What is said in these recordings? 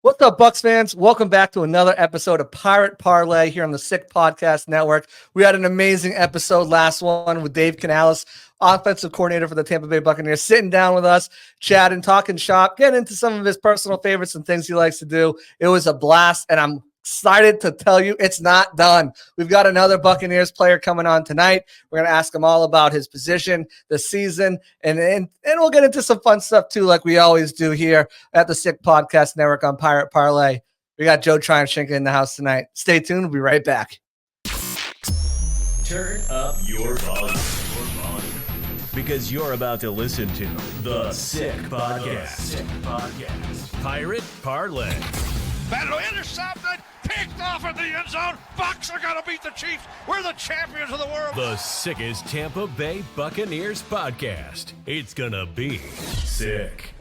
What's up, Bucs fans? Welcome back to another episode of Pirate Parlay here on the Sick Podcast Network. We had an amazing episode, last one with Dave Canales, offensive coordinator for the Tampa Bay Buccaneers, sitting down with us, chatting, talking shop, getting into some of his personal favorites and things he likes to do. It was a blast, and I'm excited to tell you it's not done. We've got another Buccaneers player coming on tonight. We're going to ask him all about his position, the season, and we'll get into some fun stuff too, like we always do here at the Sick Podcast Network on Pirate Parlay. We got Joe Tryon-Shoyinka in the house tonight. Stay tuned. We'll be right back. Turn up your volume. Because you're about to listen to the Sick Podcast. Pirate Parlay. Battle intercepted, picked off in the end zone. Bucs are going to beat the Chiefs. We're the champions of the world. The sickest Tampa Bay Buccaneers podcast. It's going to be sick.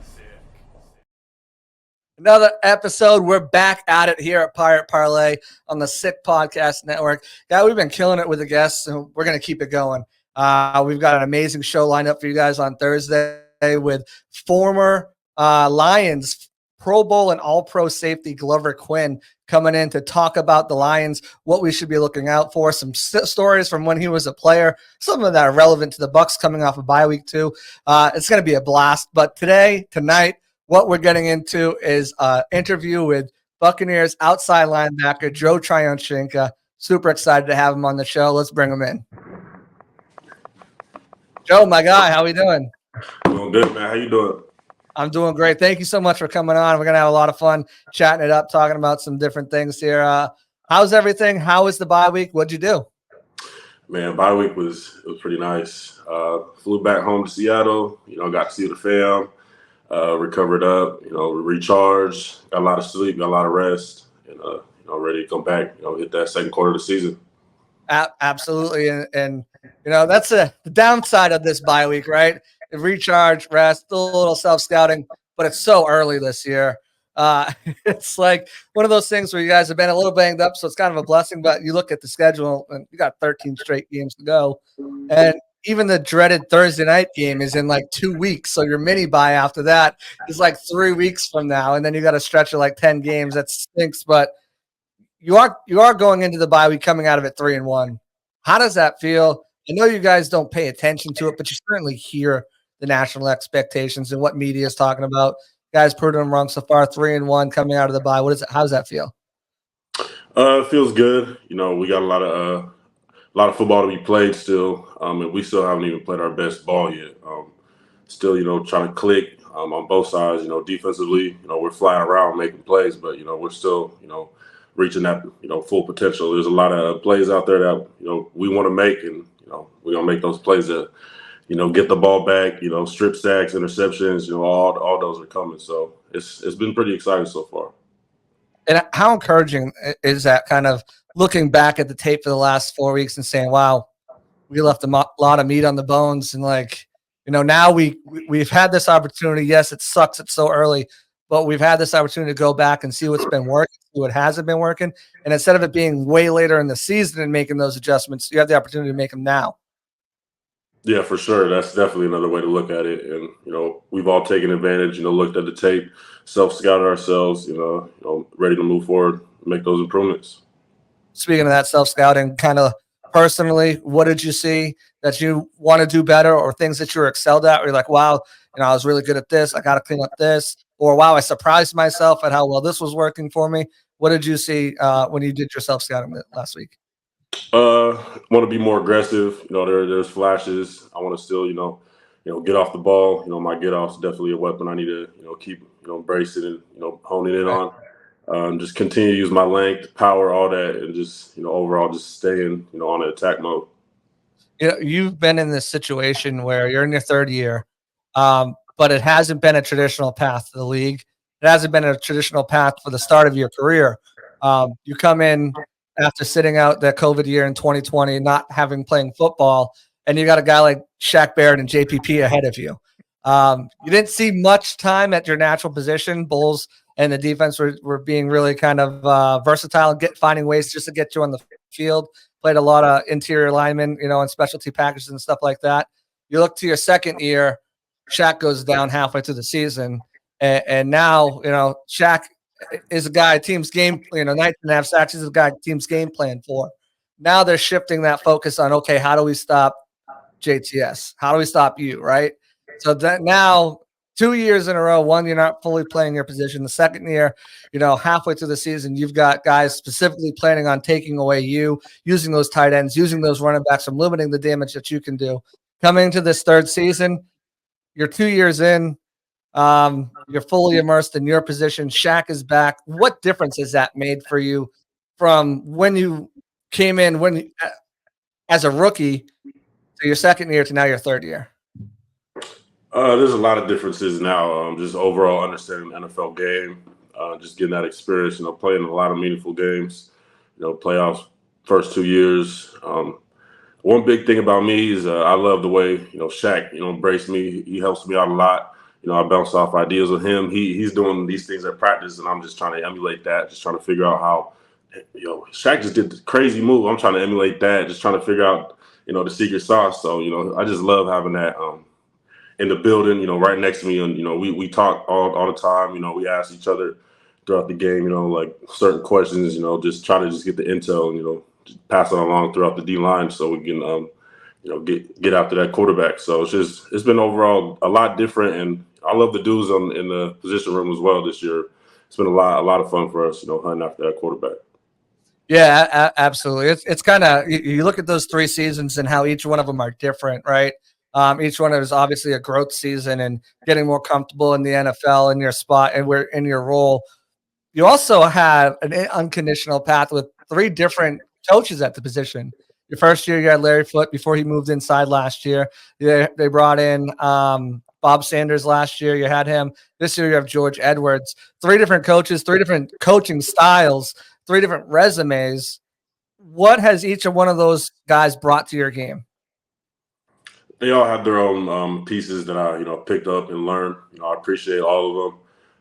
Another episode. We're back at it here at Pirate Parlay on the Sick Podcast Network. Yeah, we've been killing it with the guests, and we're going to keep it going. We've got an amazing show lined up for you guys on Thursday with former Lions Pro Bowl and All-Pro safety Glover Quinn coming in to talk about the Lions, what we should be looking out for, some stories from when he was a player, some of that are relevant to the Bucs coming off of bye week too. It's going to be a blast. But tonight, what we're getting into is an interview with Buccaneers outside linebacker Joe Tryon-Shoyinka. Super excited to have him on the show. Let's bring him in. Joe, my guy, how we doing? Doing good, man. How you doing? I'm doing great. Thank you so much for coming on. We're going to have a lot of fun chatting it up, talking about some different things here. How's everything? How was the bye week? What'd you do? Man, bye week was pretty nice. Flew back home to Seattle. Got to see the fam. Recovered up. Recharged. Got a lot of sleep. Got a lot of rest. And ready to come back. Hit that second quarter of the season. Absolutely, and that's the downside of this bye week, right? Recharge, rest, a little self-scouting, but it's so early this year. It's like one of those things where you guys have been a little banged up, so it's kind of a blessing, but you look at the schedule, and you got 13 straight games to go, and even the dreaded Thursday night game is in like 2 weeks, so your mini bye after that is like 3 weeks from now, and then you got a stretch of like 10 games. That stinks, but you are going into the bye week coming out of it 3-1. How does that feel? I know you guys don't pay attention to it, but you certainly hear the national expectations and what media is talking about. Guys proved them wrong so far. 3-1 coming out of the bye. How does that feel? It feels good. We got a lot of football to be played still, and we still haven't even played our best ball yet. Still, trying to click on both sides. Defensively, we're flying around making plays, but we're still, reaching that full potential. There's a lot of plays out there that we want to make, and we're gonna make those plays that get the ball back, strip sacks, interceptions, all those are coming. So it's been pretty exciting so far. And how encouraging is that, kind of looking back at the tape for the last 4 weeks and saying, wow, we left a lot of meat on the bones. And now we've had this opportunity. Yes, it sucks. It's so early, but we've had this opportunity to go back and see what's been working, see what hasn't been working. And instead of it being way later in the season and making those adjustments, you have the opportunity to make them now. Yeah, for sure. That's definitely another way to look at it. And, we've all taken advantage, looked at the tape, self-scouted ourselves, ready to move forward, make those improvements. Speaking of that self-scouting, kind of personally, what did you see that you want to do better, or things that you were excelled at? Where you're like, wow, I was really good at this. I got to clean up this. Or, wow, I surprised myself at how well this was working for me. What did you see when you did your self-scouting last week? Want to be more aggressive. There's flashes. I want to still, get off the ball. My get off's definitely a weapon I need to, keep, bracing and, honing in on. Just continue to use my length, power, all that, and just, overall just staying, on an attack mode. You've been in this situation where you're in your third year, but it hasn't been a traditional path to the league. It hasn't been a traditional path for the start of your career. You come in after sitting out that COVID year in 2020, not playing football, and you got a guy like Shaq Barrett and JPP ahead of you. You didn't see much time at your natural position. Bulls and the defense were being really kind of versatile and finding ways just to get you on the field. Played a lot of interior linemen, and specialty packages and stuff like that. You look to your second year, Shaq goes down halfway through the season, and now Shaq is a guy team's game, 19.5 sacks is a guy team's game plan for. Now they're shifting that focus on, okay, how do we stop JTS? How do we stop you, right? So that now 2 years in a row, one, you're not fully playing your position. The second year, halfway through the season, you've got guys specifically planning on taking away you, using those tight ends, using those running backs, from limiting the damage that you can do. Coming into this third season, you're 2 years in. You're fully immersed in your position. Shaq is back. What difference has that made for you from when you came in as a rookie to your second year to now your third year? There's a lot of differences now. Just overall understanding the NFL game, just getting that experience. Playing a lot of meaningful games. Playoffs first 2 years. One big thing about me is I love the way Shaq embraced me. He helps me out a lot. I bounce off ideas with him. He's doing these things at practice, and I'm just trying to emulate that. Just trying to figure out how. Shaq just did the crazy move. I'm trying to emulate that. Just trying to figure out the secret sauce. So I just love having that. In the building, right next to me, and we talk all the time. We ask each other throughout the game, like certain questions. Just try to just get the intel, and just pass it along throughout the D line, so we can get after that quarterback. So it's been overall a lot different, and I love the dudes in the position room as well this year. It's been a lot of fun for us, hunting after that quarterback. Yeah, absolutely. It's kind of, you look at those 3 seasons and how each one of them are different, right? Each one is obviously a growth season and getting more comfortable in the NFL, in your spot, and we're in your role. You also have an unconditional path with 3 different coaches at the position. Your first year, you had Larry Foote before he moved inside last year. They brought in Bob Sanders last year. You had him. This year, you have George Edwards. 3 different coaches, 3 different coaching styles, 3 different resumes. What has each one of those guys brought to your game? They all have their own pieces that I picked up and learned. I appreciate all of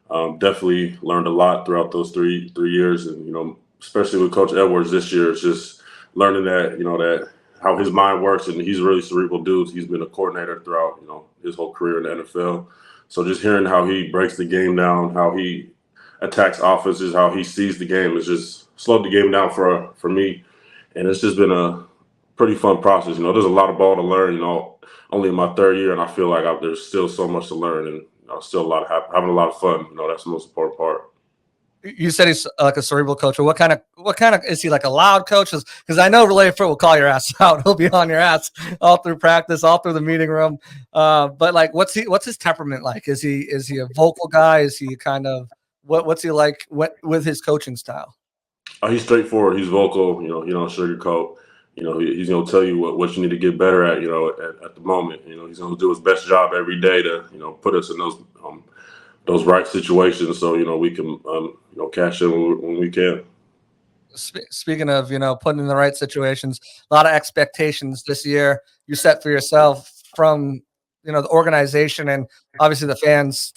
them. Definitely learned a lot throughout those three years, and especially with Coach Edwards this year, it's just learning that that how his mind works, and he's a really cerebral dude. He's been a coordinator throughout his whole career in the NFL. So just hearing how he breaks the game down, how he attacks offenses, how he sees the game, has just slowed the game down for me, and it's just been a pretty fun process. There's a lot of ball to learn. Only in my third year, and I feel like there's still so much to learn, and still having a lot of fun. That's the most important part. You said he's like a cerebral coach. What kind of is he, like a loud coach? Because I know Larry Foote will call your ass out. He'll be on your ass all through practice, all through the meeting room. But like, what's his temperament like? Is he a vocal guy? Is he kind of what's he like with his coaching style? He's straightforward. He's vocal. He don't sugarcoat. He's going to tell you what you need to get better at, at the moment. He's going to do his best job every day to, put us in those right situations so, we can, cash in when we can. Speaking of, putting in the right situations, a lot of expectations this year you set for yourself from, the organization and obviously the fans.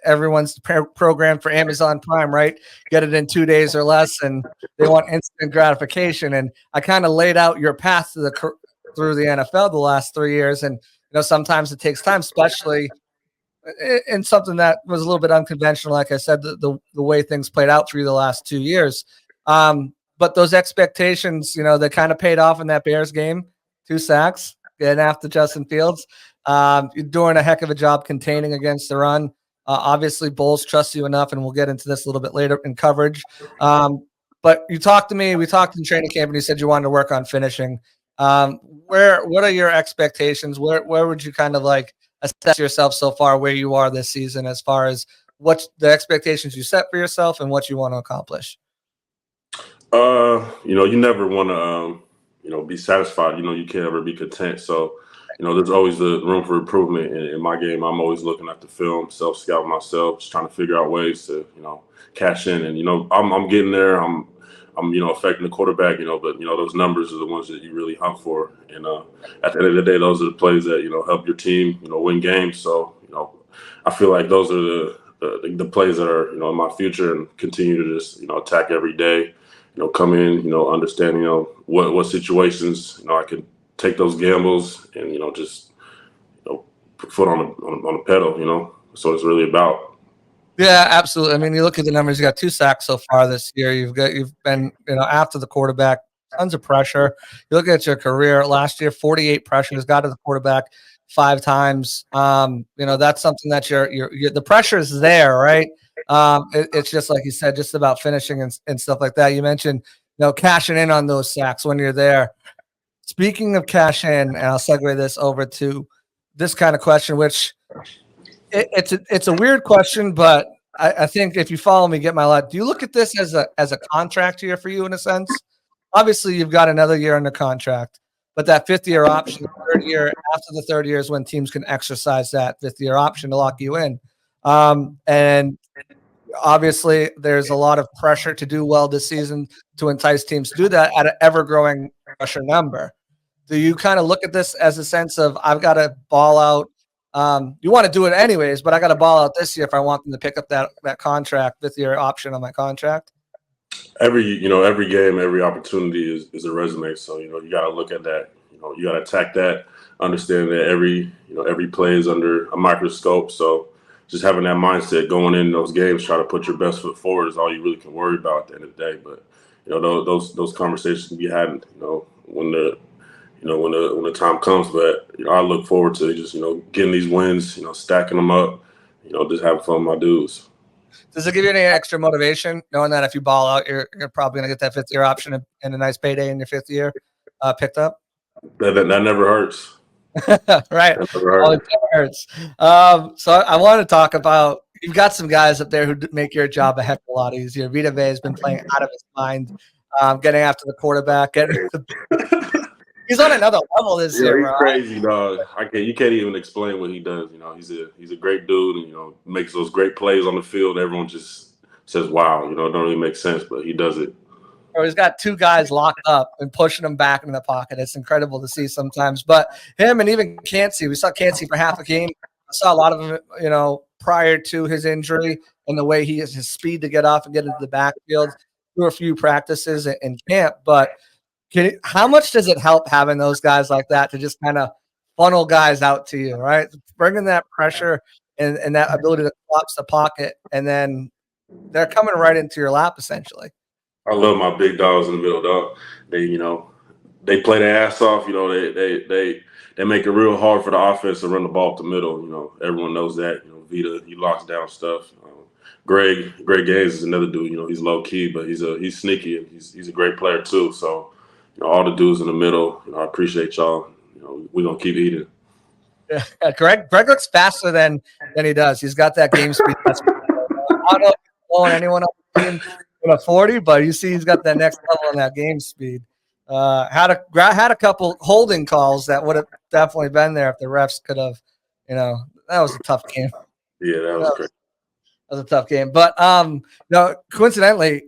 Everyone's programmed for Amazon Prime, right? Get it in 2 days or less, and they want instant gratification. And I kind of laid out your path through the NFL the last 3 years, and sometimes it takes time, especially in something that was a little bit unconventional. Like I said, the way things played out for you the last 2 years. But those expectations, they kind of paid off in that Bears game. 2 sacks, getting after Justin Fields. You're doing a heck of a job containing against the run. Obviously, Bowles trusts you enough, and we'll get into this a little bit later in coverage. But you talked to me. We talked in training camp, and you said you wanted to work on finishing. What are your expectations? Where would you kind of like assess yourself so far, where you are this season, as far as what the expectations you set for yourself and what you want to accomplish? You never want to, be satisfied. You can't ever be content. So, there's always the room for improvement in my game. I'm always looking at the film, self-scout myself, just trying to figure out ways to, cash in. And, I'm getting there. I'm affecting the quarterback, but, those numbers are the ones that you really hunt for. And at the end of the day, those are the plays that, help your team, win games. So, I feel like those are the plays that are, in my future, and continue to just, attack every day, come in, understand, what situations, I can take those gambles and, just, put foot on the pedal, so it's really about. Yeah, absolutely. I mean, you look at the numbers. You got 2 sacks so far this year. You've been after the quarterback, tons of pressure. You look at your career last year, 48 pressures, got to the quarterback 5 times. That's something that you're the pressure is there, right? It's just like you said, just about finishing and stuff like that. You mentioned cashing in on those sacks when you're there. Speaking of cash in, and I'll segue this over to this kind of question, which it's a weird question, but I think if you follow me, get my lot. Do you look at this as a contract year for you in a sense? Obviously, you've got another year under contract, but that 5th-year option, third year after the 3rd year is when teams can exercise that 5th-year option to lock you in. And obviously, there's a lot of pressure to do well this season to entice teams to do that at an ever-growing pressure number. Do you kind of look at this as a sense of I've got to ball out? You want to do it anyways, but I got to ball out this year if I want them to pick up that contract, 5th-year option on my contract. Every game, every opportunity is a resume. So you got to look at that. You got to attack that. Understand that every play is under a microscope. So just having that mindset going in those games, try to put your best foot forward is all you really can worry about at the end of the day. But those conversations can be had. When the time comes. But I look forward to just getting these wins, stacking them up, just having fun with my dudes. Does it give you any extra motivation knowing that if you ball out, you're probably going to get that 5th-year option and a nice payday in your 5th year picked up? That never hurts. Right. That never hurts. It hurts. So I want to talk about you've got some guys up there who make your job a heck of a lot easier. Vita Vea has been playing out of his mind, getting after the quarterback. He's on another level this year, bro. He's crazy, dog. You can't even explain what he does. He's a great dude, and makes those great plays on the field. Everyone just says, "Wow," it don't really make sense, but he does it. Or he's got 2 guys locked up and pushing them back in the pocket. It's incredible to see sometimes. But him and even Cansey, we saw Cansey for half a game. I saw a lot of him, prior to his injury and the way he has his speed to get off and get into the backfield through a few practices in camp. But how much does it help having those guys like that to just kind of funnel guys out to you, right? Bringing that pressure and that ability to collapse the pocket, and then they're coming right into your lap essentially. I love my big dogs in the middle, dog. They play their ass off. They make it real hard for the offense to run the ball up the middle. Everyone knows that. Vita, he locks down stuff. Greg Gaines is another dude. He's low key, but he's sneaky and he's a great player too. So all the dudes in the middle, I appreciate y'all. We're gonna keep eating. Yeah, Greg looks faster than he does. He's got that game speed. I don't know if he's blowing anyone up in a 40, but you see he's got that next level on that game speed. Had a couple holding calls that would have definitely been there if the refs could have. That was a tough game. Yeah, that was great. That was a tough game, but coincidentally,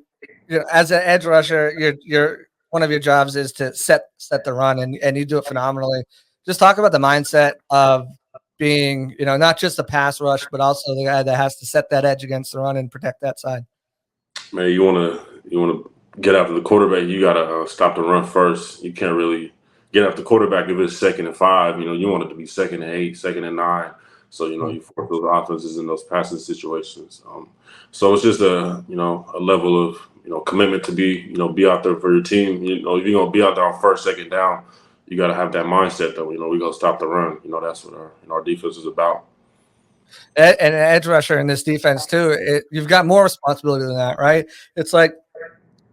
as an edge rusher, you're one of your jobs is to set the run, and you do it phenomenally. Just talk about the mindset of being, not just a pass rush, but also the guy that has to set that edge against the run and protect that side. Man, you wanna get after the quarterback. You gotta stop the run first. You can't really get after the quarterback if it's 2nd and 5. You want it to be 2nd and 8, 2nd and 9. So you force those offenses in those passing situations. So it's just a level of commitment to be out there for your team. If you're gonna be out there on 1st, 2nd down, you got to have that mindset that we're gonna stop the run. That's what our defense is about. And an edge rusher in this defense too, you've got more responsibility than that, right? It's like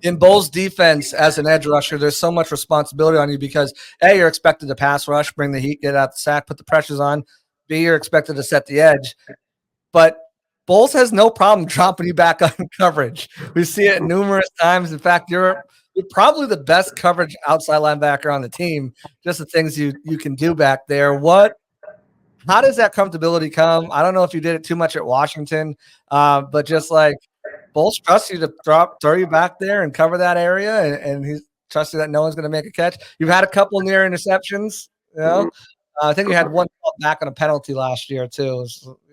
in Bull's defense as an edge rusher, there's so much responsibility on you because A, you're expected to pass rush, bring the heat, get out the sack, put the pressures on. B, you're expected to set the edge. But Bulls has no problem dropping you back on coverage. We see it numerous times. In fact, you're probably the best coverage outside linebacker on the team. Just the things you can do back there. How does that comfortability come? I don't know if you did it too much at Washington, but just like Bulls trust you to throw you back there and cover that area, and he trusts you that no one's going to make a catch. You've had a couple near interceptions, I think you had one back on a penalty last year too.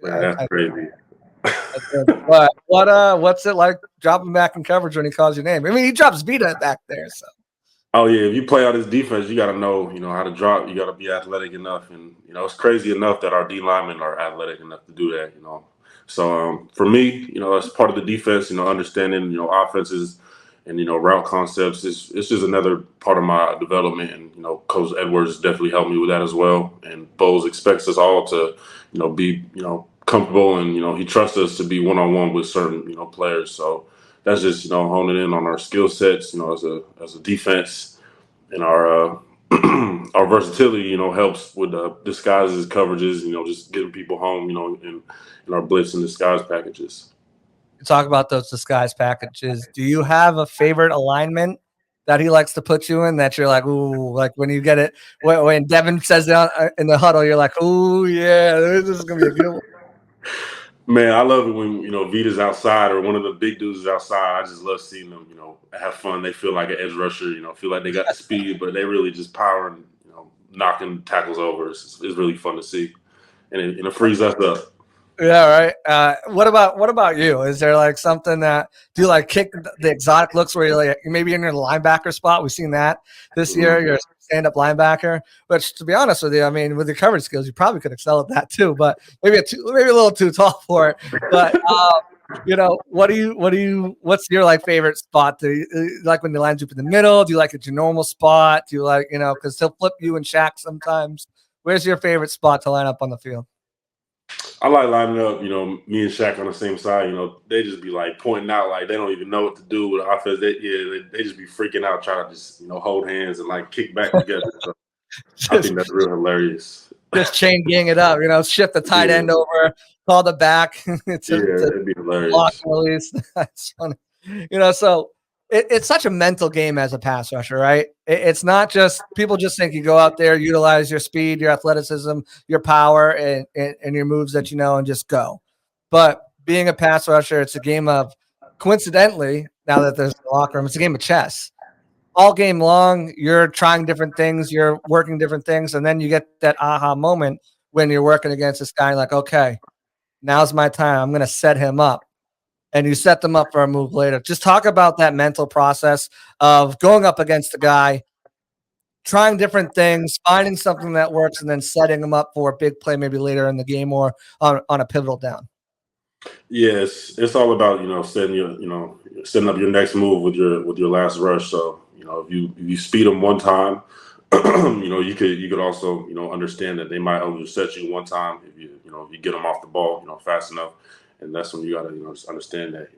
That's crazy. But what's it like dropping back in coverage when he calls your name? I mean, he drops Vita back there. So. Oh yeah, if you play out his defense, you got to know, how to drop. You got to be athletic enough, and it's crazy enough that our D linemen are athletic enough to do that. So for me, that's part of the defense. Understanding offenses and route concepts is it's just another part of my development. And Coach Edwards definitely helped me with that as well. And Bowles expects us all to be comfortable, and he trusts us to be one-on-one with certain players. So that's just honing in on our skill sets, as a defense, and our our versatility, helps with disguises, coverages, just getting people home, in our blitz and disguise packages. Talk about those disguise packages. Do you have a favorite alignment that he likes to put you in that you're like, ooh, like when you get it, when Devin says it in the huddle, you're like, ooh, yeah, this is going to be a good one. Man, I love it when, Vita's outside or one of the big dudes is outside. I just love seeing them, have fun. They feel like an edge rusher, feel like they got the speed, but they really just powering, knocking tackles over. It's really fun to see. And it frees us up. Yeah, right. What about you? Is there like something that do you like kick the exotic looks where you're like maybe in your linebacker spot? We've seen that this year. You're a stand-up linebacker, which to be honest with you, I mean, with your coverage skills, you probably could excel at that too. But maybe a little too tall for it. But what's your like favorite spot? Do you like when the lines up in the middle? Do you like it your normal spot? Do you like because he'll flip you and Shaq sometimes? Where's your favorite spot to line up on the field? I like lining up, me and Shaq on the same side. They just be like pointing out like they don't even know what to do with the offense. They just be freaking out, trying to just hold hands and like kick back together. So I think that's real hilarious. Just chain gang it up, shift the tight end over, call the back. It'd be hilarious. Block release. That's funny. So it's such a mental game as a pass rusher, right? It's not just people just think you go out there, utilize your speed, your athleticism, your power, and your moves that and just go. But being a pass rusher, it's a game of, coincidentally, now that there's a locker room, it's a game of chess. All game long, you're trying different things, you're working different things, and then you get that aha moment when you're working against this guy, like, okay, now's my time. I'm going to set him up. And you set them up for a move later. Just talk about that mental process of going up against the guy, trying different things, finding something that works, and then setting them up for a big play maybe later in the game or on a pivotal down. Yes, it's all about setting up your next move with your last rush. So if you speed them one time, you could also understand that they might overset you one time if you get them off the ball fast enough. And that's when you got to, just understand that,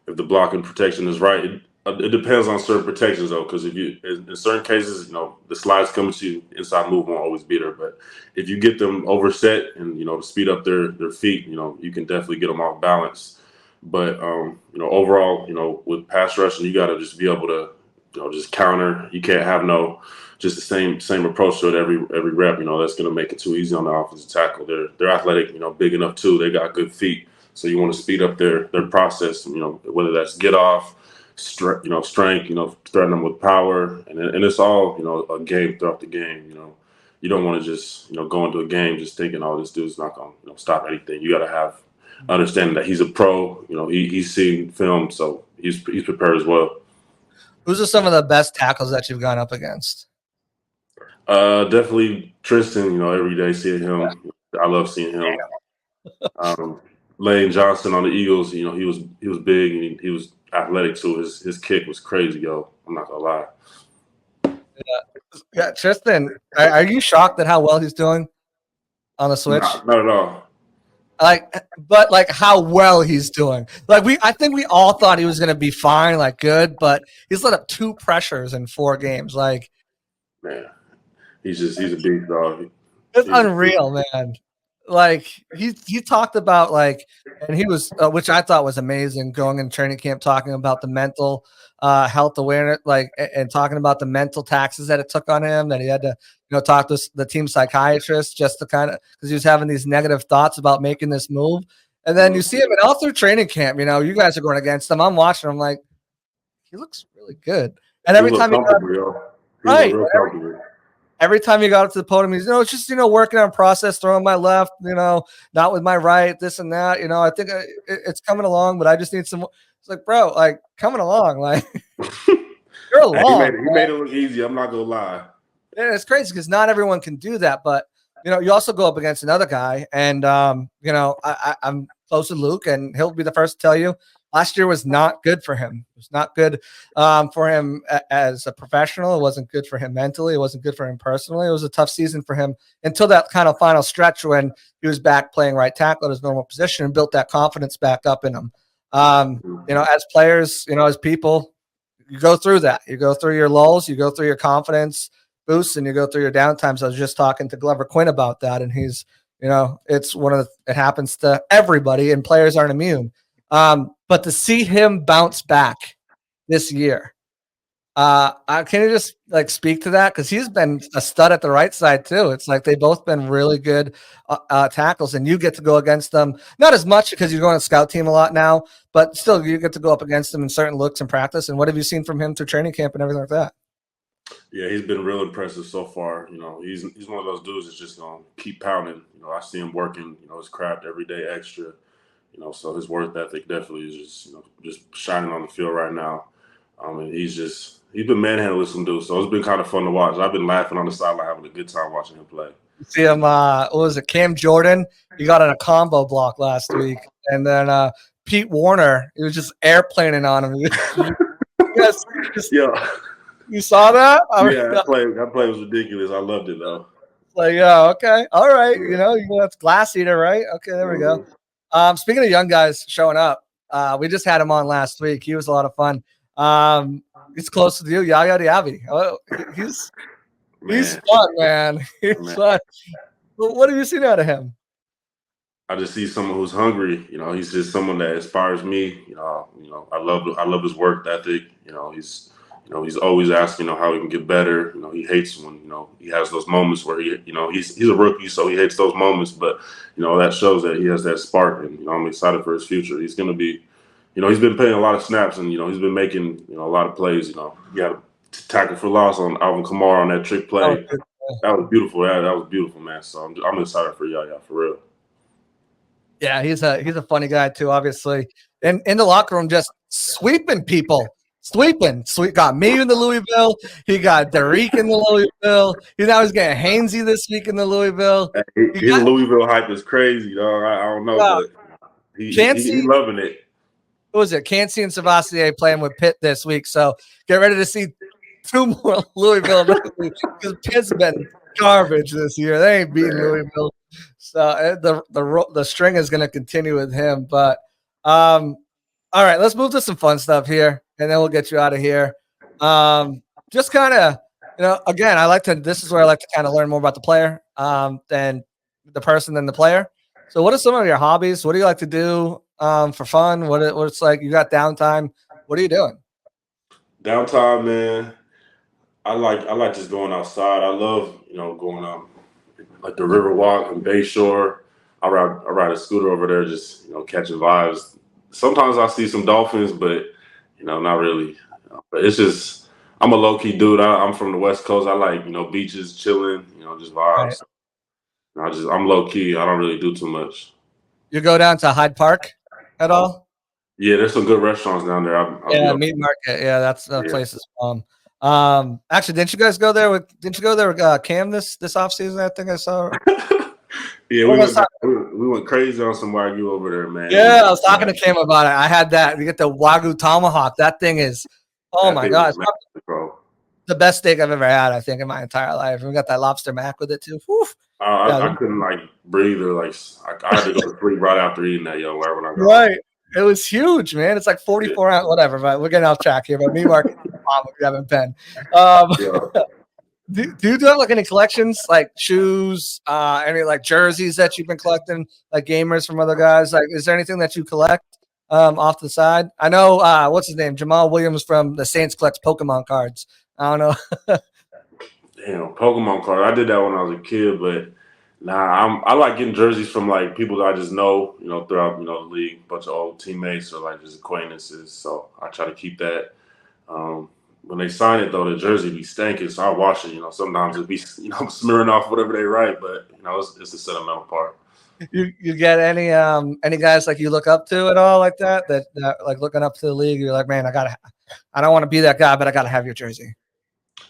if the blocking protection is right, it depends on certain protections though. Because in certain cases, the slides coming to you, inside move won't always beat her. But if you get them overset and, to speed up their feet, you can definitely get them off balance. But, overall, with pass rushing, you got to just be able to, just counter. You can't have just the same approach to it every rep. That's going to make it too easy on the offensive tackle. They're athletic, big enough too. They got good feet. So you want to speed up their process, whether that's get off, strength, threaten them with power, and it's all, a game throughout the game. You don't want to just, go into a game just thinking, oh, this dude's not going to stop anything. You got to have understanding that he's a pro. He's seen film, so he's prepared as well. Who's are some of the best tackles that you've gone up against? Definitely Tristan. Every day seeing him, I love seeing him. Lane Johnson on the Eagles, he was big and he was athletic too. His kick was crazy, yo. I'm not gonna lie. Yeah, Tristan, are you shocked at how well he's doing on the switch? Not at all. But how well he's doing. I think we all thought he was gonna be fine, good, but he's let up 2 pressures in 4 games. Man, he's a big dog. It's unreal, man. He talked about and he was which I thought was amazing, going in training camp talking about the mental health awareness, and talking about the mental taxes that it took on him, that he had to talk to the team psychiatrist just to kind of, because he was having these negative thoughts about making this move. And then you see him all through training camp, you guys are going against him. I'm watching him he looks really good. And every time every time he got up to the podium, he's, it's just, working on process, throwing my left, not with my right, this and that. I think it's coming along, but I just need some. It's bro, coming along. You're along. He made it look easy. I'm not going to lie. And it's crazy because not everyone can do that. But, you also go up against another guy, and I'm close to Luke, and he'll be the first to tell you last year was not good for him. It was not good for him as a professional. It wasn't good for him mentally. It wasn't good for him personally. It was a tough season for him until that kind of final stretch when he was back playing right tackle at his normal position and built that confidence back up in him. As players, as people, you go through that. You go through your lulls, you go through your confidence boosts, and you go through your downtimes. I was just talking to Glover Quinn about that, and he's, it happens to everybody, and players aren't immune. But to see him bounce back this year, can you just speak to that? Because he's been a stud at the right side too. It's like they've both been really good tackles, and you get to go against them. Not as much because you're going to scout team a lot now, but still you get to go up against them in certain looks and practice. And what have you seen from him through training camp and everything like that? Yeah, he's been real impressive so far. He's one of those dudes that's just gonna keep pounding. I see him working, his craft every day extra. So his work ethic definitely is just shining on the field right now. And he's been manhandling some dudes. So it's been kind of fun to watch. I've been laughing on the sideline, having a good time watching him play. You see him, what was it, Cam Jordan? He got on a combo block last week. And then Pete Warner, he was just airplaning on him. Yeah. You saw that? Yeah, that play was ridiculous. I loved it, though. Okay. All right. That's Glass Eater, right? Okay, there we go. Speaking of young guys showing up, we just had him on last week. He was a lot of fun. He's close to you, Yaya Diaby. Oh, he's fun, man. He's fun. What have you seen out of him? I just see someone who's hungry. He's just someone that inspires me. I love his work ethic. He's always asking, how he can get better. He hates when, he has those moments where he's a rookie, so he hates those moments. But, that shows that he has that spark, and, I'm excited for his future. He's going to be, he's been playing a lot of snaps, and, he's been making, a lot of plays. He had a tackle for loss on Alvin Kamara on that trick play. That was beautiful. That was beautiful, man. So I'm excited for Yaya, for real. Yeah, he's a funny guy too, obviously. And in the locker room, just sweeping people. Got me in the Louisville. He got Derek in the Louisville. He's getting Hainsey this week in the Louisville. His Louisville hype is crazy, dog. I don't know, but he's loving it. What was it? Cansey and Savassier playing with Pitt this week. So get ready to see 2 more Louisville because Pitt's been garbage this year. They ain't beating Louisville. So the string is going to continue with him. But all right, let's move to some fun stuff here, and then we'll get you out of here. Just kind of, again, this is where I like to kind of learn more about the player than the person than the player. So what are some of your hobbies? What do you like to do for fun? What's like, you got downtime? What are you doing? Downtime, man. I like just going outside. I love, going out like the river walk and Bay Shore. I ride a scooter over there, just, catching vibes. Sometimes I see some dolphins, but, not really. But it's just, I'm a low-key dude. I'm from the West Coast. I like, beaches, chilling, just vibes. Right. I'm low-key. I don't really do too much. You go down to Hyde Park at all? Yeah, there's some good restaurants down there. Meat Market. Yeah, that's the place is fun. Actually, didn't you go there with Cam this offseason? I think I saw. Yeah, we went crazy on some Wagyu over there, man. Yeah, I was talking to Cam about it. I had that. You get the Wagyu tomahawk. That thing is, my gosh, the best steak I've ever had, I think, in my entire life. And we got that lobster mac with it too. I couldn't breathe or I had to go to sleep right after eating that, wherever I go. Right. It was huge, man. It's like 44 ounce, whatever. But we're getting off track here. But Meat Market, if you haven't been. Do you have any collections, like shoes, any jerseys that you've been collecting, like gamers from other guys? Is there anything that you collect off the side? I know what's his name, Jamal Williams from the Saints collects Pokemon cards. I don't know. Damn, Pokemon card. I did that when I was a kid, but I like getting jerseys from people that I just know, throughout the league, a bunch of old teammates or just acquaintances. So I try to keep that. When they sign it, though, the jersey be stinking, so I wash it. Sometimes it be, smearing off whatever they write, but it's the sentimental part. You get any guys you look up to at all like that looking up to the league? You're like, man, I don't want to be that guy, but I gotta have your jersey.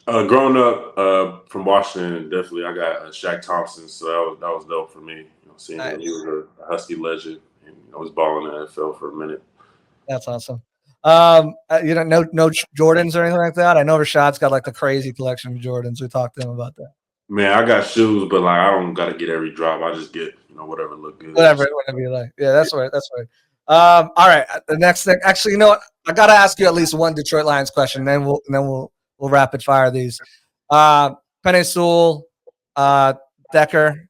Growing up from Washington, definitely I got Shaq Thompson, so that was dope for me. Seeing him, he was a Husky legend, and was balling in the NFL for a minute. That's awesome. No Jordans or anything like that. I know Rashad's got like the crazy collection of Jordans. We talked to him about that. Man, I got shoes, but like I don't got to get every drop. I just get whatever look good. Whatever you like. Yeah, that's right. That's right. All right. The next thing, actually, you know what? I gotta ask you at least one Detroit Lions question, then we'll rapid fire these. Penei Sewell, Decker,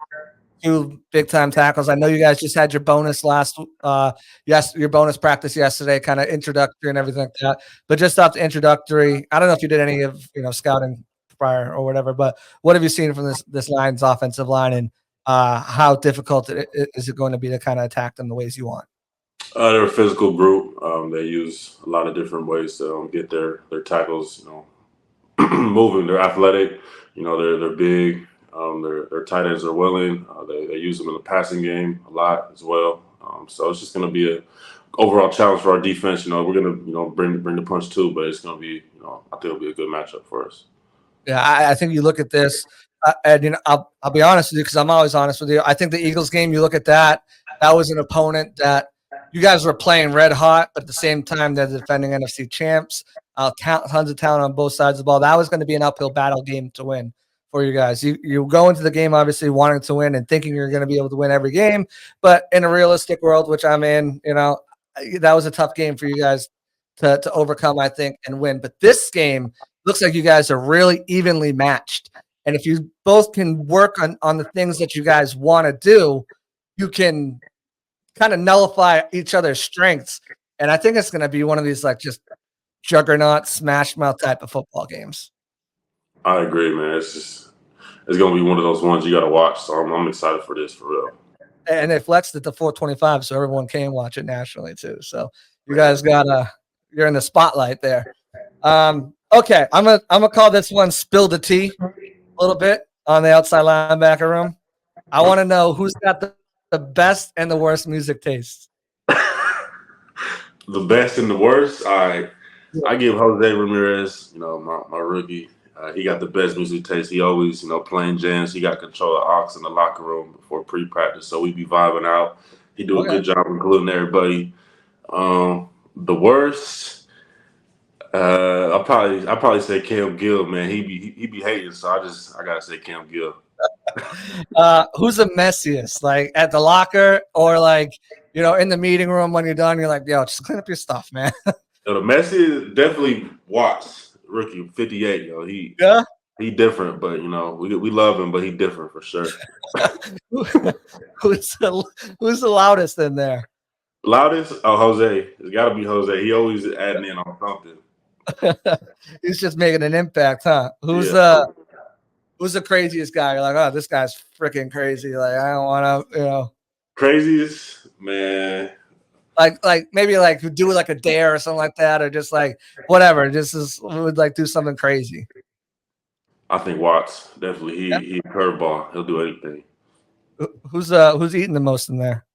two big time tackles. I know you guys just had your bonus your bonus practice yesterday, kind of introductory and everything like that. But just off the introductory, I don't know if you did any of scouting prior or whatever, but what have you seen from this Lions offensive line, and how difficult is it going to be to kind of attack them the ways you want? They're a physical group. They use a lot of different ways to get their tackles, moving. They're athletic. They're big. Their tight ends are willing. They use them in the passing game a lot as well. So it's just going to be a overall challenge for our defense. We're going to bring the punch too, but it's going to be I think it'll be a good matchup for us. Yeah, I think you look at this, and I'll be honest with you because I'm always honest with you. I think the Eagles game, you look at that was an opponent that you guys were playing red hot, but at the same time they're the defending NFC champs. Tons of talent on both sides of the ball. That was going to be an uphill battle game to win for you guys. You go into the game obviously wanting to win and thinking you're going to be able to win every game, but in a realistic world, which I'm in, that was a tough game for you guys to overcome, I think, and win. But this game looks like you guys are really evenly matched. And if you both can work on the things that you guys want to do, you can kind of nullify each other's strengths. And I think it's going to be one of these like just juggernaut, smash mouth type of football games. I agree, man. It's going to be one of those ones you got to watch. So I'm excited for this, for real. And they flexed it to 425, so everyone can watch it nationally too. So you guys you're in the spotlight there. Okay, I'm gonna call this one "Spill the Tea" a little bit on the outside linebacker room. I want to know who's got the best and the worst music taste. The best and the worst. I give Jose Ramirez, my rookie. He got the best music taste. He always, playing jams. He got control of aux in the locker room before pre-practice, so we be vibing out. He do a good job including everybody. The worst. I'll probably say Cam Gill, man. He be hating, so I gotta say Cam Gill. Who's the messiest? Like at the locker or like in the meeting room when you're done, you're like, yo, just clean up your stuff, man. The messiest definitely Watts, rookie 58. He different, but we love him, but he different for sure. Who's the loudest in there? Loudest? Oh, Jose. It's got to be Jose. He always adding in on something. He's just making an impact, huh? Who's the craziest guy? You're like, oh, this guy's freaking crazy. Like, I don't want to, Craziest, man. Like maybe like do like a dare or something like that, or just like whatever. Would like do something crazy. I think Watts definitely. He curveball. He'll do anything. Who's eating the most in there?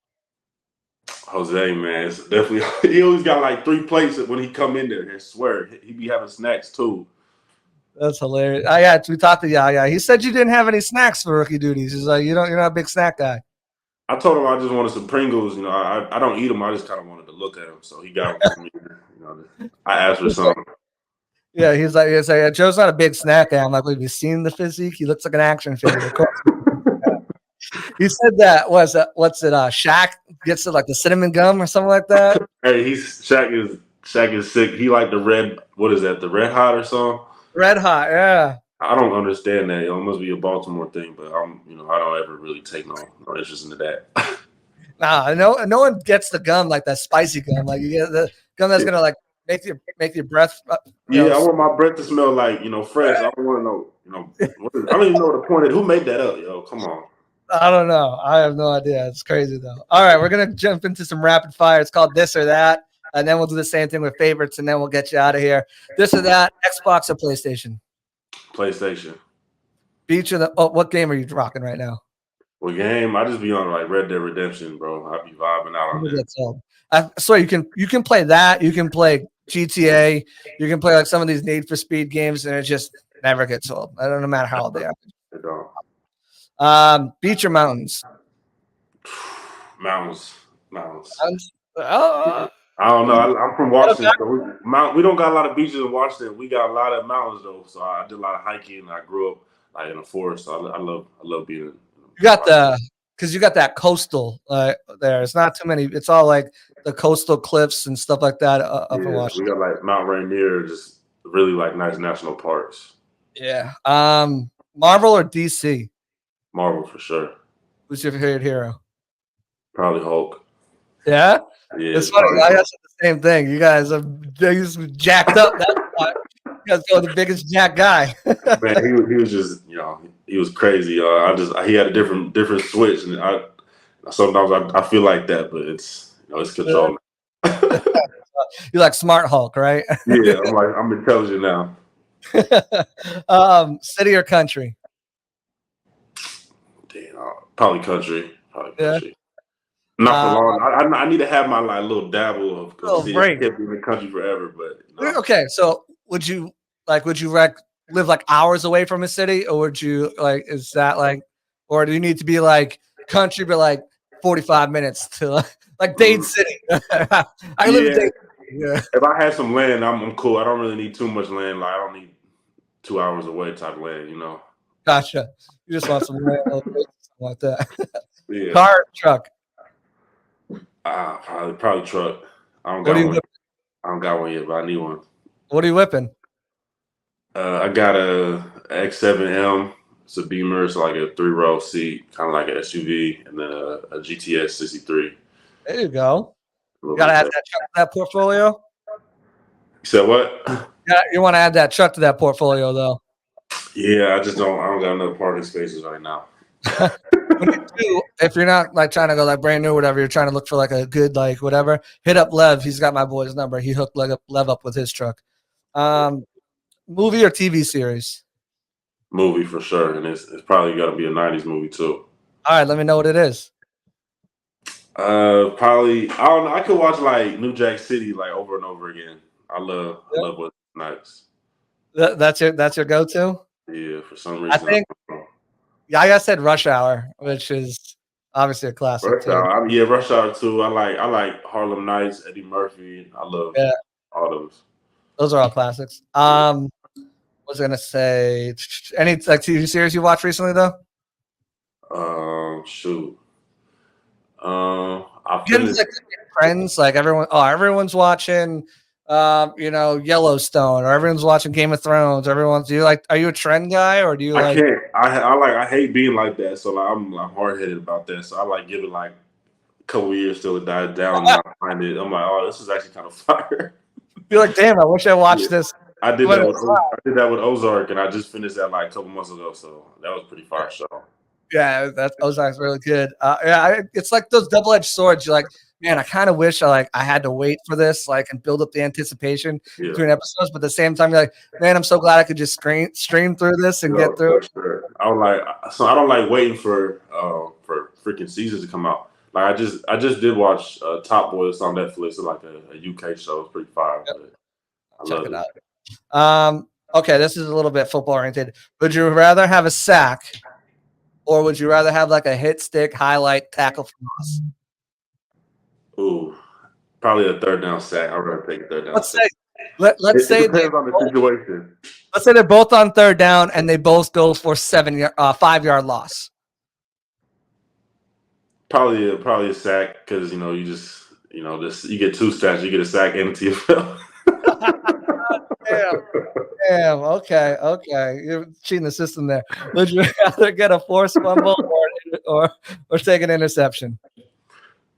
Jose, man, it's definitely. He always got like 3 plates when he come in there. I swear, he be having snacks too. That's hilarious. We talked to Yaya. He said you didn't have any snacks for rookie duties. He's like, you're not a big snack guy. I told him I just wanted some Pringles. I don't eat them. I just kind of wanted to look at them. So he got them for me. I asked for some. Yeah, he's like, Joe's not a big snack guy. I'm like, have you seen the physique? He looks like an action figure. Of course. He said that Shaq gets it like the cinnamon gum or something like that. Hey, Shaq is sick. He like the red. What is that? The Red Hot or something? Red Hot, yeah. I don't understand that. It must be a Baltimore thing, but I don't ever really take no interest into that. Nah, no one gets the gum like that spicy gum. Like you get the gum that's gonna like make your breath. I want my breath to smell like fresh. I don't want to know. I don't even know what the point is. Who made that up, yo? Come on. I don't know. I have no idea. It's crazy though. All right, we're gonna jump into some rapid fire. It's called This or That, and then we'll do the same thing with favorites, and then we'll get you out of here. This or that, Xbox or PlayStation? PlayStation. Beach or what game are you rocking right now? What game? I just be on like Red Dead Redemption, bro. I be vibing out on that. I swear you can play that. You can play GTA. You can play like some of these Need for Speed games, and Never gets old. I don't no matter how old they are. It don't. Beach or mountains? Mountains. Mountains. Oh, I don't know. I'm from Washington, okay. so we don't got a lot of beaches in Washington. We got a lot of mountains though. So I did a lot of hiking. I grew up like in the forest. So I love being. You got because you got that coastal there. It's not too many. It's all like the coastal cliffs and stuff like that up in We Washington. got like Mount Rainier, just really like nice national parks. Yeah. Marvel or DC? Marvel for sure. Who's your favorite hero? Probably Hulk. Yeah. Yeah, It's funny. probably I Hulk. got the same thing. You guys are jacked up. That's why. You guys go the biggest jack guy. Man, he was just he was crazy. He had a different switch, and sometimes I feel like that, but it's controlling. You like Smart Hulk, right? Yeah, I'm intelligent now. City or country? Damn, probably country. Yeah. Not for long. I need to have my like little dabble of because I break. can't be in the country forever. But Okay, so would you live like hours away from a city, or would you is that or do you need to be like country but like 45 minutes to like Dade City? I live in Dade. Yeah. If I had some land, I'm cool. I don't really need too much land. Like I don't need 2 hours away type land. Gotcha. You just want some land, something like that. Yeah. Car or truck? Probably truck. I don't What got are you one. whipping? I don't got one yet, but I need one. What are you whipping? I got a X7M. It's a Beamer. It's like a 3-row seat, kind of like an SUV, and then a GTS 63. There you go. You gotta add that truck to that portfolio. You said what? Yeah, you want to add that truck to that portfolio, though. Yeah, I don't got enough parking spaces right now. If you're not like trying to go like brand new or whatever, you're trying to look for like a good like whatever, hit up Lev. He's got my boy's number. He hooked Lev up with his truck. Movie or TV series? Movie for sure, and it's probably got to be a 90s movie too. All right, let me know what it is. Probably I don't know. I could watch like New Jack City like over and over again. I love what nights. That's your go-to? Yeah, for some reason. I said Rush Hour, which is obviously a classic. Rush Hour. Rush Hour too. I like Harlem Nights, Eddie Murphy. I love all those. Those are all classics. Was I gonna say any like TV series you watched recently though? Shoot. Friends, like everyone's watching Yellowstone, or everyone's watching Game of Thrones. Are you a trend guy, or do you I can't. I hate being like that. So like I'm hard headed about that. So I like give it like a couple years till it dies down. And I find it. I'm like, oh, this is actually kind of fire. You're like, damn, I wish I watched this. I did that with Ozark, and I just finished that like a couple months ago. So that was a pretty fire show. Yeah, that Ozark's really good. It's like those double-edged swords. You're like, man, I kind of wish I had to wait for this, and build up the anticipation between episodes. But at the same time, you're like, man, I'm so glad I could just stream through this and get through. Sure. I don't like waiting for freaking seasons to come out. Like I just did watch Top Boy. It's on Netflix. It's like a UK show. It's pretty fire. Yep. Check it out. Okay, this is a little bit football oriented. Would you rather have a sack, or would you rather have like a hit stick highlight tackle for loss? Ooh, probably a third down sack. I'd rather take a third down. Let's say it depends on the situation. Let's say they're both on third down and they both go for 5-yard loss. Probably a sack because you get 2 sacks. You get a sack and a TFL. Damn. Okay. You're cheating the system there. Would you rather get a forced fumble or take an interception?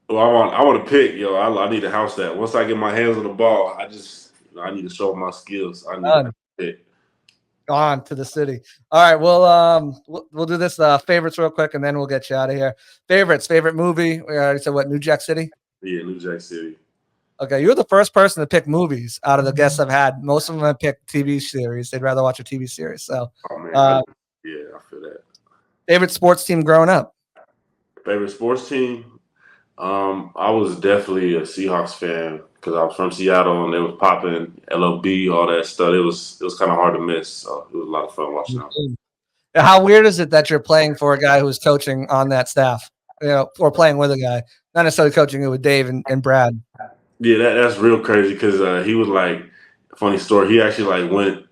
Well, I want to pick, I need to house that. Once I get my hands on the ball, I need to show my skills. I need to pick. On to the city. All right, we'll do this favorites real quick, and then we'll get you out of here. Favorite movie. We already said what? New Jack City. Yeah, New Jack City. Okay, you're the first person to pick movies out of the guests I've had. Most of them have picked TV series. They'd rather watch a TV series. So, I feel that. Favorite sports team growing up? Favorite sports team? I was definitely a Seahawks fan because I was from Seattle and they was popping LOB, all that stuff. It was kind of hard to miss. So it was a lot of fun watching them. How weird is it that you're playing for a guy who's coaching on that staff, or playing with a guy, not necessarily coaching it with Dave and Brad? Yeah, that's real crazy because he was like, funny story. He actually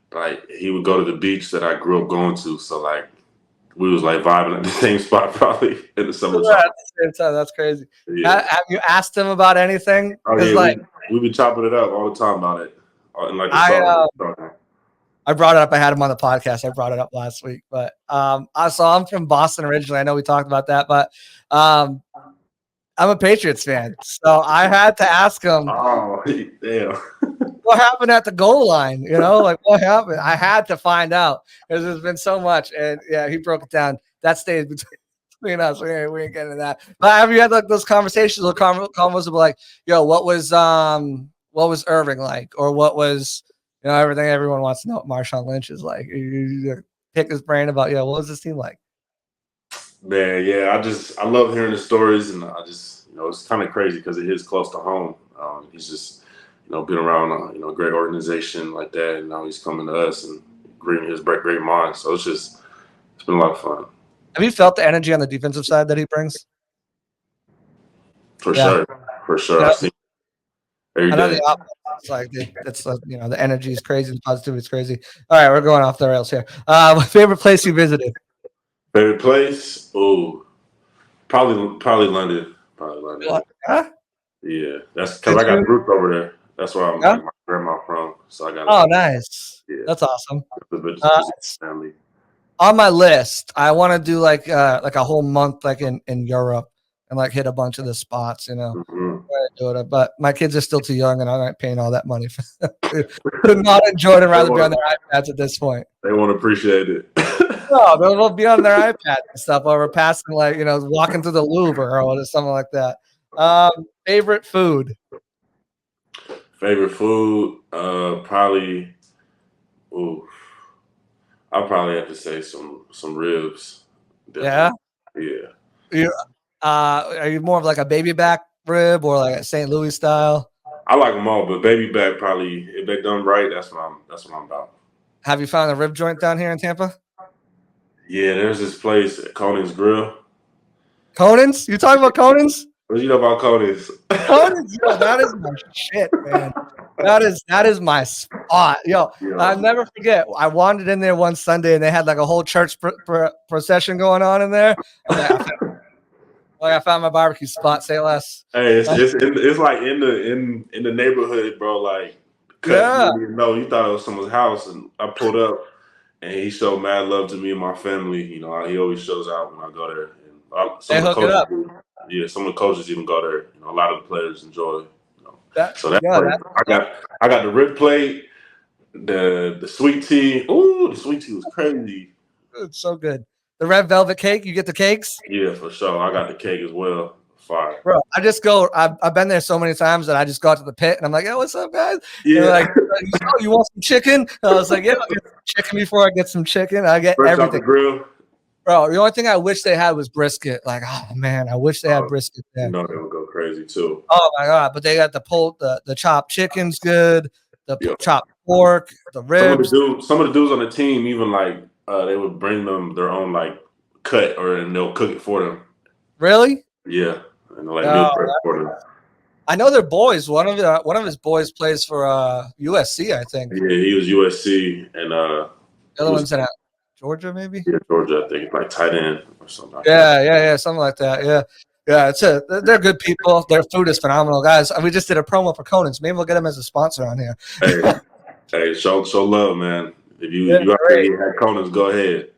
he would go to the beach that I grew up going to. So like, we was like vibing at the same spot probably in the summertime. Yeah, at the same time, that's crazy. Yeah. Have you asked him about anything? Oh yeah, we been chopping it up all the time about it. And like I brought it up. I had him on the podcast. I brought it up last week, but I saw him from Boston originally. I know we talked about that, but I'm a Patriots fan, so I had to ask him. Oh, damn. What happened at the goal line? Like what happened? I had to find out because there's been so much, and yeah, he broke it down. That stays between us. We ain't getting into that. But have you had like those conversations or convos of like, yo, what was Irving like, or what was everything everyone wants to know what Marshawn Lynch is like? You pick his brain about what was this team like? Man, yeah, I love hearing the stories, and I just it's kind of crazy because it is close to home. He's just been around a great organization like that, and now he's coming to us and bringing his great mind. So it's been a lot of fun. Have you felt the energy on the defensive side that he brings? For sure. Yeah. I've seen every I know day. the opposite. It's like it's the energy is crazy, the positivity is crazy. All right, we're going off the rails here. Favorite place you visited? Favorite place? Oh, probably London. Probably London. Huh? Yeah, that's because I got roots over there. That's where my grandma from. So I got. Oh, nice. Yeah. That's awesome. Family. On my list, I want to do like a whole month like in Europe and like hit a bunch of the spots. Mm-hmm. But my kids are still too young, and I'm not paying all that money for them. Could not enjoy it and rather be on their iPads at this point. They won't appreciate it. No, they'll be on their iPad and stuff while we're passing, like walking through the Louvre or something like that. Favorite food? Favorite food? Probably. Ooh, I'll probably have to say some ribs. Definitely. Yeah. Are you more of like a baby back rib or like a St. Louis style? I like them all, but baby back probably, if they're done right, that's what I'm about. Have you found a rib joint down here in Tampa? Yeah, there's this place, Conan's Grill. Conan's? You talking about Conan's? What do you know about Conan's? Conan's, that is my shit, man. That is my spot. I'll never forget. I wandered in there one Sunday and they had like a whole church procession going on in there. I found my barbecue spot. Say less. Hey, it's like in the neighborhood, bro. Like, you thought it was someone's house, and I pulled up, and he showed mad love to me and my family. He always shows out when I go there. And they hook it up. Some of the coaches even go there. A lot of the players enjoy. I got the rib plate, the sweet tea. Ooh, the sweet tea was crazy. It's so good. The red velvet cake. You get the cakes? Yeah, for sure. I got the cake as well. Fire. Bro, I just go. I've been there so many times that I just go out to the pit and I'm like, "Yo, what's up, guys?" Yeah. Like, you want some chicken? And I was like, "Yeah, I'll get some chicken before I get some chicken." I get Fresh everything. off the grill. Bro, the only thing I wish they had was brisket. Like, oh man, I wish they had brisket there. They would go crazy too. Oh my god! But they got the chopped chicken's good. The chopped pork, the ribs. Some of the dudes on the team even like they would bring them their own like cut, and they'll cook it for them. Really? Yeah, and like meal prep for them. I know they're boys. One of his boys plays for USC, I think. Yeah, he was USC, and the other one's in Georgia, maybe. Yeah, Georgia, I think, like tight end or something. Yeah, something like that. Yeah. They're good people. Their food is phenomenal, guys. We just did a promo for Conan's. Maybe we'll get them as a sponsor on here. Hey, show love, man. If you out there at Conan's, go ahead.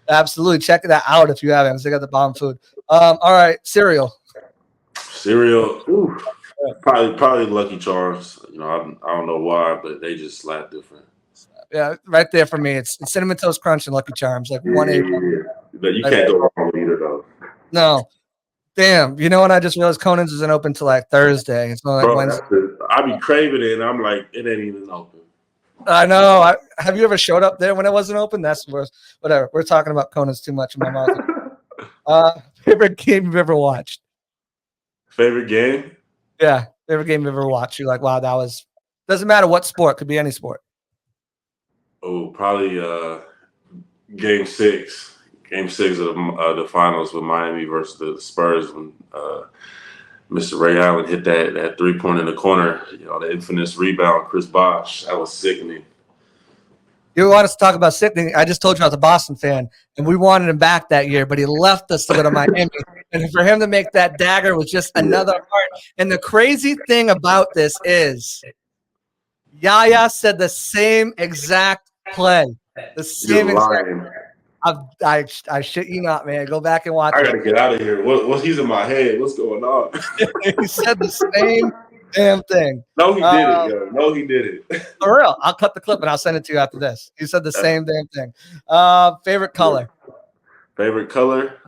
Absolutely, check that out if you haven't. They got the bomb food. All right, cereal. Ooh, probably Lucky Charms. I don't know why, but they just slap different. Yeah, right there for me. It's Cinnamon Toast Crunch and Lucky Charms, like 1A. Yeah. But you can't go wrong with either, though. No. Damn. You know what? I just realized Conan's isn't open till like Thursday. It's not like Wednesday. I be craving it, and I'm like, it ain't even open. I know. Have you ever showed up there when it wasn't open? That's worse. Whatever. We're talking about Conan's too much in my mouth. Favorite game you've ever watched? Favorite game? Yeah. Favorite game you ever watched? You're like, wow, that was doesn't matter what sport, could be any sport. Oh, probably Game 6. Game 6 of the finals with Miami versus the Spurs when Mr. Ray Allen hit that 3-point in the corner. The infamous rebound, Chris Bosh. That was sickening. You want us to talk about sickening? I just told you I was a Boston fan, and we wanted him back that year, but he left us to go to Miami. And for him to make that dagger was just another heart. And the crazy thing about this is Yaya said the same exact play. The same You're exact. lying. I shit you not, man. Go back and watch I it. gotta get out of here. He's in my head? What's going on? He said the same damn thing. No, he didn't. Yo. No, he didn't. For real. I'll cut the clip and I'll send it to you after this. He said the same damn thing. Favorite color? Favorite color?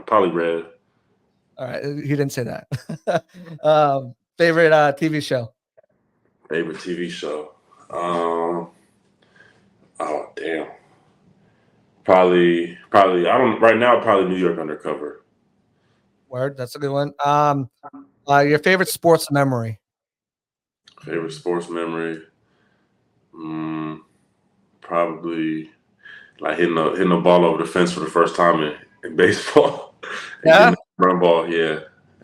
Probably red. All right. He didn't say that. Favorite TV show? Favorite TV show? Oh, damn. Probably. I don't. Right now, probably New York Undercover. Word. That's a good one. Your favorite sports memory? Favorite sports memory? Probably like hitting the ball over the fence for the first time in baseball. Yeah. Run ball. Yeah.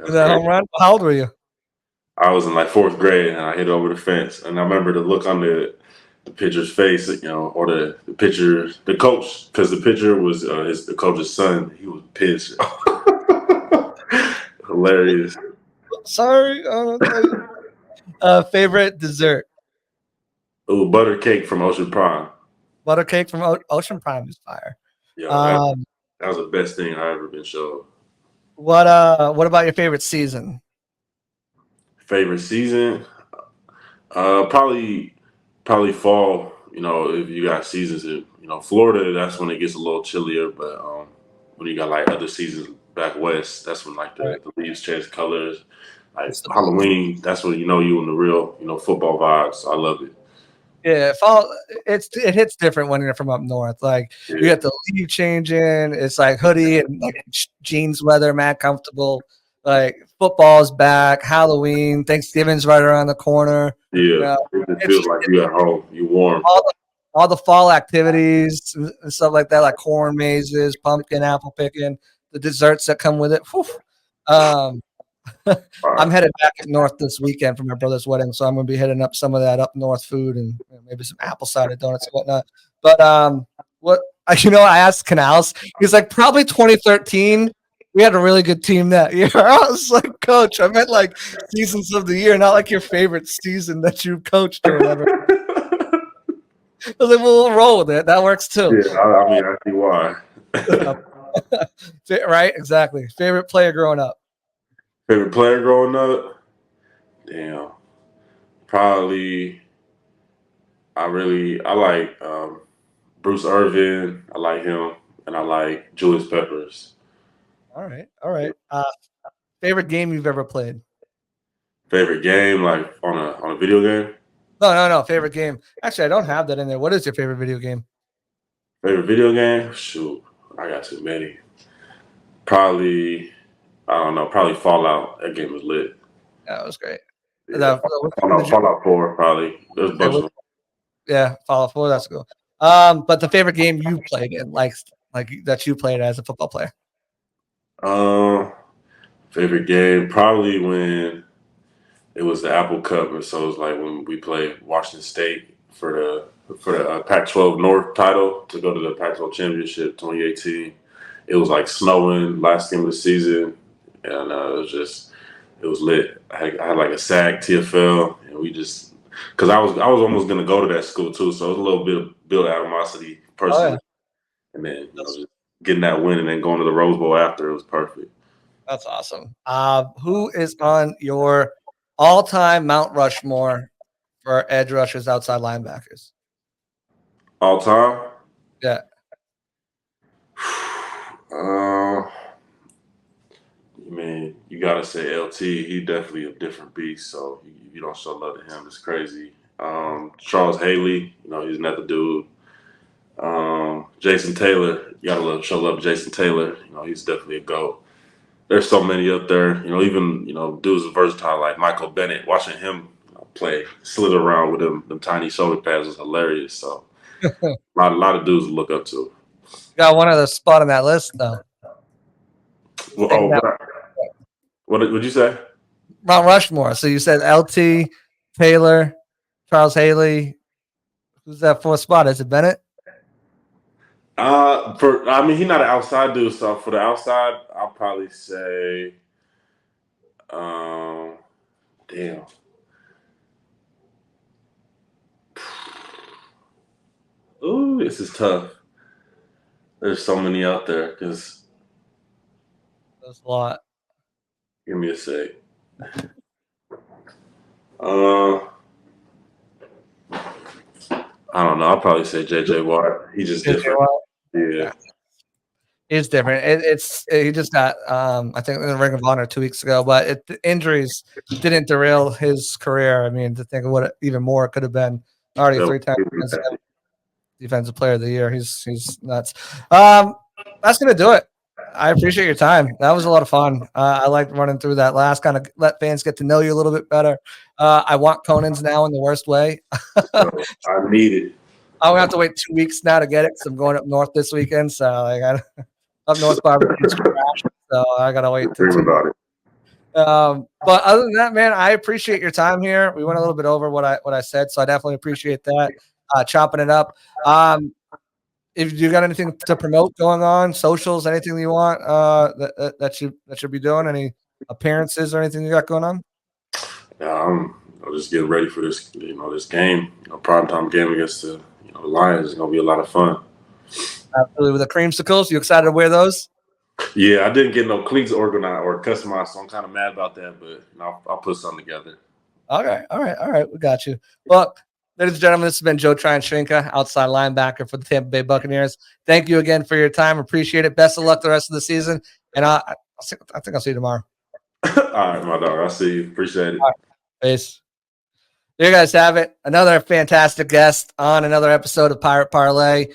That home run? How old were you? I was in like 4th grade and I hit it over the fence. And I remember the look on the pitcher's face, or the pitcher, the coach, because the pitcher was the coach's son. He was pissed. Hilarious. Sorry. Favorite dessert? Ooh, butter cake from Ocean Prime. Butter cake from Ocean Prime is fire. Yeah, that was the best thing I ever been shown. What about your favorite season? Favorite season? Probably fall. If you got seasons in Florida, that's when it gets a little chillier. But when you got like other seasons back west, that's when like the leaves change colors. Like Halloween, that's when you in the real football vibes. I love it. Yeah, fall. It hits different when you're from up north. Like you get the leaf changing. It's like hoodie and like jeans weather, mad comfortable. Like football's back, Halloween, Thanksgiving's right around the corner. Yeah, it feels like you at home. You warm. All the fall activities and stuff like that, like corn mazes, pumpkin, apple picking, the desserts that come with it. I'm headed back up north this weekend for my brother's wedding, so I'm going to be hitting up some of that up north food and maybe some apple cider donuts and whatnot. But I asked Canals, he's like, probably 2013. We had a really good team that year. I was like, Coach, I meant like seasons of the year, not like your favorite season that you coached or whatever. I was like, well, we'll roll with it. That works too. Yeah, I see why. Right? Exactly. Favorite player growing up? Favorite player growing up? Damn. Probably I like Bruce Irvin. I like him. And I like Julius Peppers. All right. Favorite game you've ever played? Favorite game, like on a video game? No. Favorite game. Actually, I don't have that in there. What is your favorite video game? Favorite video game? Shoot, I got too many. Probably, I don't know. Probably Fallout. That game was lit. That was great. Yeah. Fallout 4, probably. There's a bunch of them. Yeah, Fallout 4. That's cool. But the favorite game you played in, like that you played as a football player? Favorite game probably when it was the Apple Cup, and so it was like when we played Washington State for the Pac-12 North title to go to the Pac-12 Championship 2018. It was like snowing last game of the season, and it was lit. I had like a SAG TFL, and we just because I was almost gonna go to that school too, so it was a little bit of built animosity personally, and then just getting that win and then going to the Rose Bowl after, it was perfect. That's awesome. Who is on your all-time Mount Rushmore for edge rushers, outside linebackers? All time? Yeah. Man, you gotta say LT. He definitely a different beast. So you don't show love to him. It's crazy. Charles Haley, he's another dude. Jason Taylor, you gotta show love to Jason Taylor. He's definitely a GOAT. there's so many up there. Even dudes versatile like Michael Bennett. Watching him play, slither around with them tiny shoulder pads was hilarious. So a lot of dudes to look up to. Got one other spot on that list though. Well, what did you say? Mount Rushmore. So you said LT, Taylor, Charles Haley. Who's that fourth spot? Is it Bennett? He's not an outside dude. So for the outside, I'll probably say, damn. Ooh, this is tough. There's so many out there because. There's a lot. Give me a sec. I don't know. I'll probably say JJ Watt. He's just different. Yeah. He's different. He just got I think in the Ring of Honor 2 weeks ago, but injuries didn't derail his career. I mean, to think of what even more it could have been. Already 3 times defensive player of the year. He's nuts. That's gonna do it. I appreciate your time. That was a lot of fun. I liked running through that last, kind of let fans get to know you a little bit better. I want Conan's now in the worst way. I need it. I'm gonna have to wait 2 weeks now to get it because I'm going up north this weekend. So up north barbecue, so I gotta wait. About it. But other than that, man, I appreciate your time here. We went a little bit over what I said, so I definitely appreciate that. Chopping it up. If you got anything to promote going on, socials, anything you want that you be doing, any appearances or anything you got going on? I'm just getting ready for this, this game, primetime game against the Lions. It's gonna be a lot of fun. Absolutely. With the creamsicles, you excited to wear those? Yeah, I didn't get no cleats organized or customized, so I'm kind of mad about that. But I'll put something together. Okay, all right, we got you. Well, ladies and gentlemen, this has been Joe Tryon-Shoyinka, outside linebacker for the Tampa Bay Buccaneers. Thank you again for your time. Appreciate it. Best of luck the rest of the season, and I think I'll see you tomorrow. All right, my dog. I'll see you. Appreciate it. All right. Peace. There you guys have it. Another fantastic guest on another episode of Pirate Parlay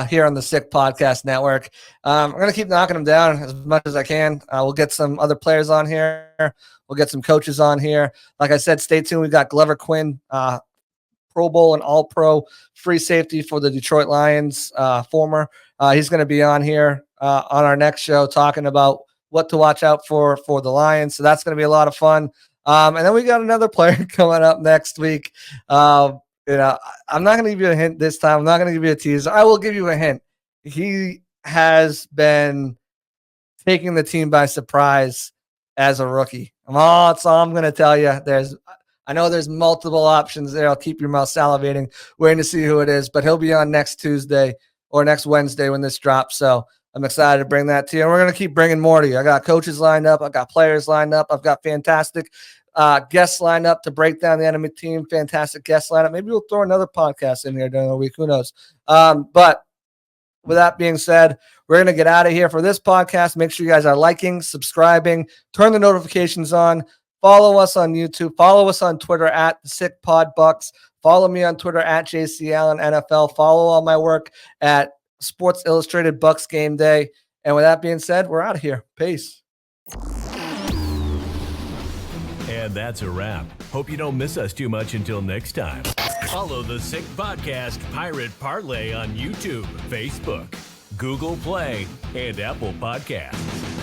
here on the Sick Podcast Network. I'm going to keep knocking them down as much as I can. We'll get some other players on here. We'll get some coaches on here. Like I said, stay tuned. We've got Glover Quinn, Pro Bowl and All-Pro free safety for the Detroit Lions, former. He's going to be on here on our next show talking about what to watch out for the Lions. So that's going to be a lot of fun. And then we got another player coming up next week. I'm not going to give you a hint this time. I'm not going to give you a teaser. I will give you a hint. He has been taking the team by surprise as a rookie. That's all I'm going to tell you. I know there's multiple options there. I'll keep your mouth salivating, waiting to see who it is. But he'll be on next Tuesday or next Wednesday when this drops. So I'm excited to bring that to you. And we're going to keep bringing more to you. I got coaches lined up. I've got players lined up. I've got fantastic guests lined up to break down the enemy team. Fantastic guest lineup. Maybe we'll throw another podcast in here during the week. Who knows? But with that being said, we're going to get out of here for this podcast. Make sure you guys are liking, subscribing, turn the notifications on. Follow us on YouTube. Follow us on Twitter at SickPodBucks. Follow me on Twitter at JC Allen NFL. Follow all my work at Sports Illustrated Bucs Game Day. And with that being said, we're out of here. Peace. And that's a wrap. Hope you don't miss us too much until next time. Follow the Sick Podcast Pirate Parlay on YouTube, Facebook, Google Play, and Apple Podcasts.